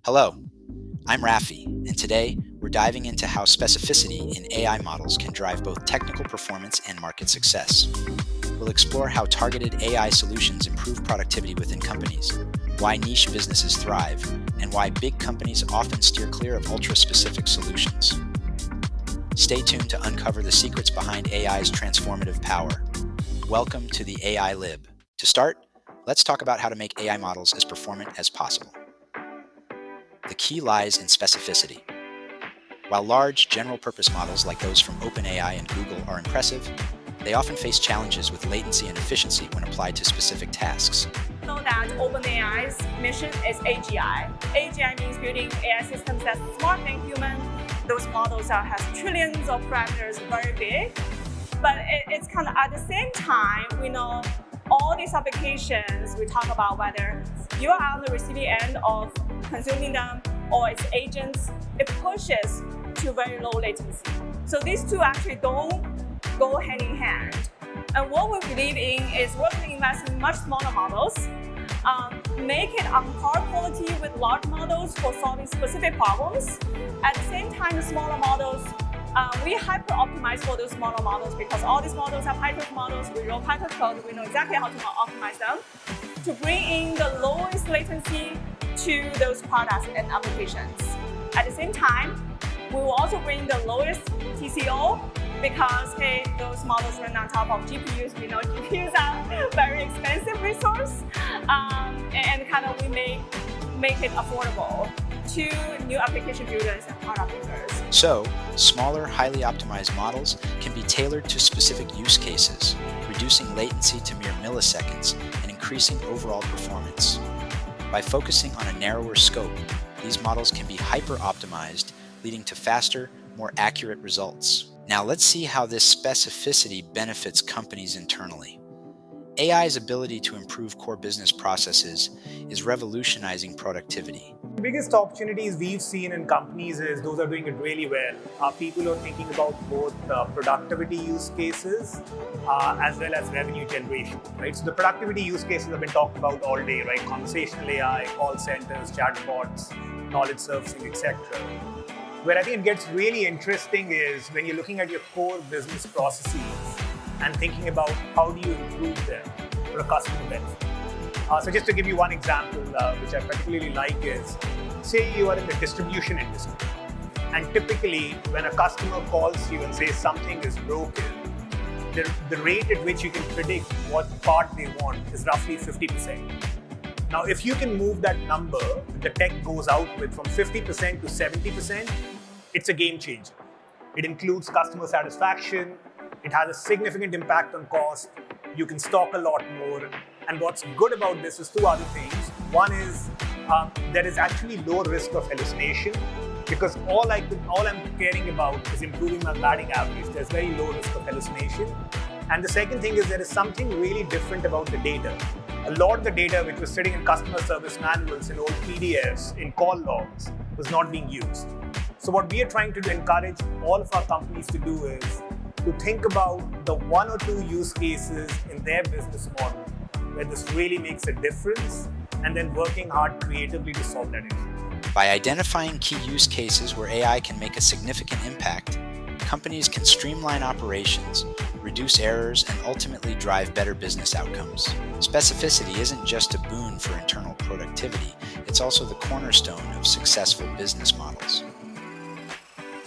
Hello, I'm Rafi, and today we're diving into how specificity in AI models can drive both technical performance and market success. We'll explore how targeted AI solutions improve productivity within companies, why niche businesses thrive, and why big companies often steer clear of ultra-specific solutions. Stay tuned to uncover the secrets behind AI's transformative power. Welcome to the AI Lib. To start, let's talk about how to make AI models as performant as possible. The key lies in specificity. While large, general-purpose models like those from OpenAI and Google are impressive, they often face challenges with latency and efficiency when applied to specific tasks. Know that OpenAI's mission is AGI. AGI means building AI systems that's smarter than human. Those models has trillions of parameters, very big. But it's kind of at the same time, we know all these applications we talk about, whether you are on the receiving end of consuming them or its agents, it pushes to very low latency. So these two actually don't go hand in hand. And what we believe in is we're going to invest in much smaller models, make it on par quality with large models for solving specific problems. At the same time, the smaller models, we hyper-optimize for those smaller models because all these models are PyTorch models. We wrote PyTorch code. We know exactly how to optimize them to bring in the lowest latency to those products and applications. At the same time, we will also bring the lowest TCO because, hey, those models run on top of GPUs. We know GPUs are very expensive resource, and kind of we make it affordable to new application builders and product builders. So, smaller, highly optimized models can be tailored to specific use cases, reducing latency to mere milliseconds and increasing overall performance. By focusing on a narrower scope, these models can be hyper-optimized, leading to faster, more accurate results. Now let's see how this specificity benefits companies internally. AI's ability to improve core business processes is revolutionizing productivity. The biggest opportunities we've seen in companies is those are doing it really well. People who are thinking about both productivity use cases as well as revenue generation, right? So the productivity use cases have been talked about all day, right? Conversational AI, call centers, chatbots, knowledge surfacing, etc. Where I think it gets really interesting is when you're looking at your core business processes and thinking about how do you improve them for a customer benefit. So just to give you one example, which I particularly like is, say you are in the distribution industry, and typically when a customer calls you and says something is broken, the rate at which you can predict what part they want is roughly 50%. Now, if you can move that number, the tech goes out with from 50% to 70%, it's a game changer. It includes customer satisfaction, it has a significant impact on cost, you can stock a lot more. And what's good about this is two other things. One is there is actually low risk of hallucination because all I'm caring about is improving my batting average. There's very low risk of hallucination. And the second thing is there is something really different about the data. A lot of the data which was sitting in customer service manuals, in old PDFs, in call logs, was not being used. So what we are trying to encourage all of our companies to do is to think about the one or two use cases in their business model where this really makes a difference, and then working hard creatively to solve that issue. By identifying key use cases where AI can make a significant impact, companies can streamline operations, reduce errors, and ultimately drive better business outcomes. Specificity isn't just a boon for internal productivity, it's also the cornerstone of successful business models.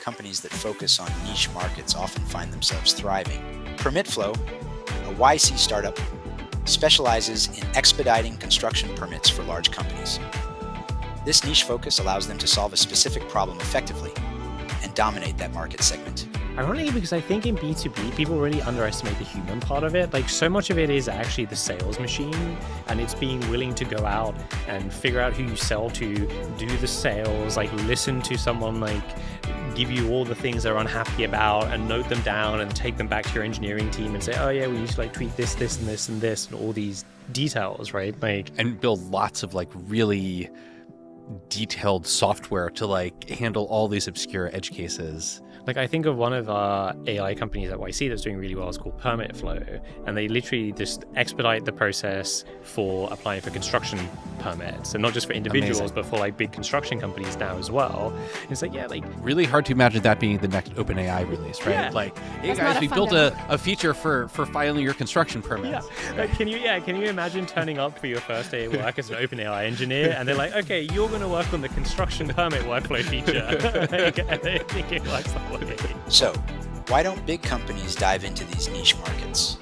Companies that focus on niche markets often find themselves thriving. Permitflow, a YC startup, specializes in expediting construction permits for large companies. This niche focus allows them to solve a specific problem effectively and dominate that market segment. Ironically, because I think in B2B, people really underestimate the human part of it. Like, so much of it is actually the sales machine, and it's being willing to go out and figure out who you sell to, do the sales, like listen to someone, like give you all the things they're unhappy about and note them down and take them back to your engineering team and say, oh yeah, we need to like tweak this, this, and this, and this, and all these details, right? Like, and build lots of like really detailed software to like handle all these obscure edge cases. Like, I think of one of our AI companies at YC that's doing really well. It's called Permitflow, and they literally just expedite the process for applying for construction permits, and not just for individuals, Amazing. but for like big construction companies now as well. And it's like, yeah, like Really hard to imagine that being the next OpenAI release, right? Yeah. Like, hey That's not guys, a we fun built demo. a feature for filing your construction permits. Can you imagine turning up for your first day of work as an OpenAI engineer, and they're like, okay, you're going to work on the construction permit workflow feature, and they think it works that way. So, why don't big companies dive into these niche markets?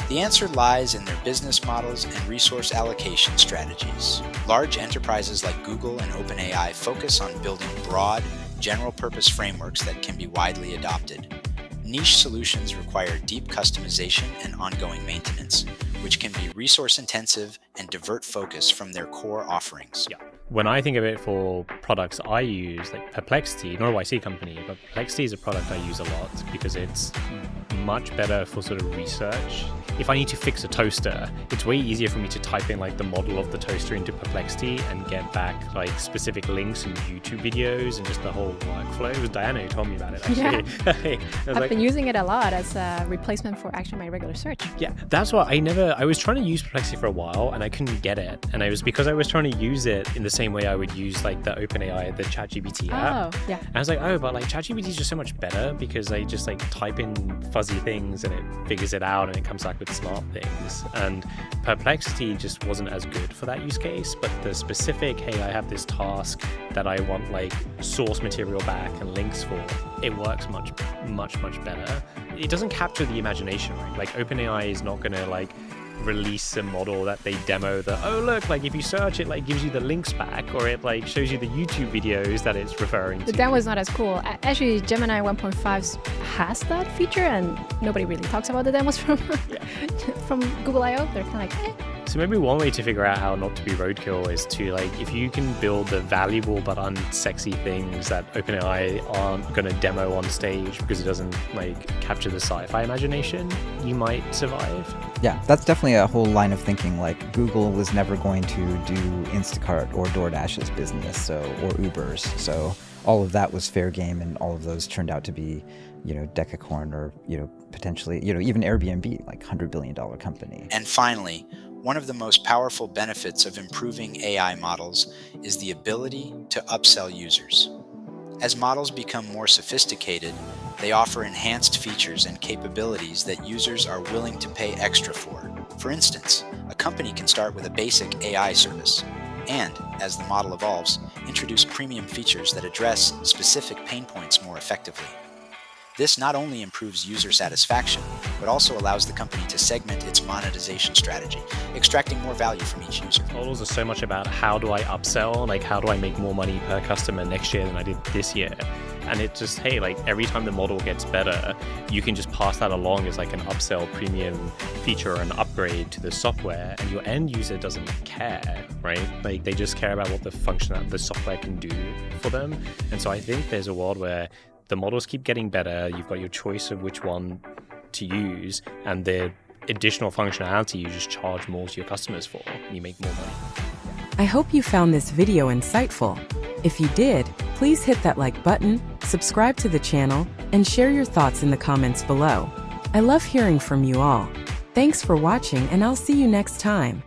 The answer lies in their business models and resource allocation strategies. Large enterprises like Google and OpenAI focus on building broad, general-purpose frameworks that can be widely adopted. Niche solutions require deep customization and ongoing maintenance, which can be resource-intensive and divert focus from their core offerings. Yeah. When I think of it for products I use, like Perplexity, not a YC company, but Perplexity is a product I use a lot because it's much better for sort of research. If I need to fix a toaster, it's way easier for me to type in like the model of the toaster into Perplexity and get back like specific links and YouTube videos and just the whole workflow. It was Diana who told me about it, actually. I was I've like, been using it a lot as a replacement for actually my regular search. yeah, that's why I was trying to use Perplexity for a while and I couldn't get it. And it was because I was trying to use it in the same way I would use like the OpenAI, the ChatGPT app. Oh, yeah. And I was like, oh, but like ChatGPT is just so much better because I just like type in fuzzy things and it figures it out and it comes back with smart things. And Perplexity just wasn't as good for that use case. But the specific, hey, I have this task that I want like source material back and links for, it works much, much, much better. It doesn't capture the imagination, right? Like OpenAI is not going to like release a model that they demo that, oh look, like if you search it like gives you the links back, or it like shows you the YouTube videos that it's referring to. The demo is not as cool. Actually, Gemini 1.5 has that feature, and nobody really talks about the demos from from Google I/O. They're kind of like, eh. So maybe one way to figure out how not to be roadkill is to like, if you can build the valuable but unsexy things that OpenAI aren't going to demo on stage because it doesn't like capture the sci-fi imagination, you might survive. Yeah, that's definitely a whole line of thinking. Like Google was never going to do Instacart or DoorDash's business, or Uber's. So all of that was fair game, and all of those turned out to be, Decacorn, or potentially, even Airbnb, like $100 billion company. And finally, one of the most powerful benefits of improving AI models is the ability to upsell users. As models become more sophisticated, they offer enhanced features and capabilities that users are willing to pay extra for. For instance, a company can start with a basic AI service, and, as the model evolves, introduce premium features that address specific pain points more effectively. This not only improves user satisfaction, but also allows the company to segment its monetization strategy, extracting more value from each user. Models are so much about how do I upsell, like how do I make more money per customer next year than I did this year. And it's just, hey, like every time the model gets better, you can just pass that along as like an upsell premium feature or an upgrade to the software, and your end user doesn't care, right? Like they just care about what the software can do for them. And so I think there's a world where the models keep getting better, you've got your choice of which one to use, and the additional functionality you just charge more to your customers for, and you make more money. I hope you found this video insightful. If you did, please hit that like button, subscribe to the channel, and share your thoughts in the comments below. I love hearing from you all. Thanks for watching, and I'll see you next time.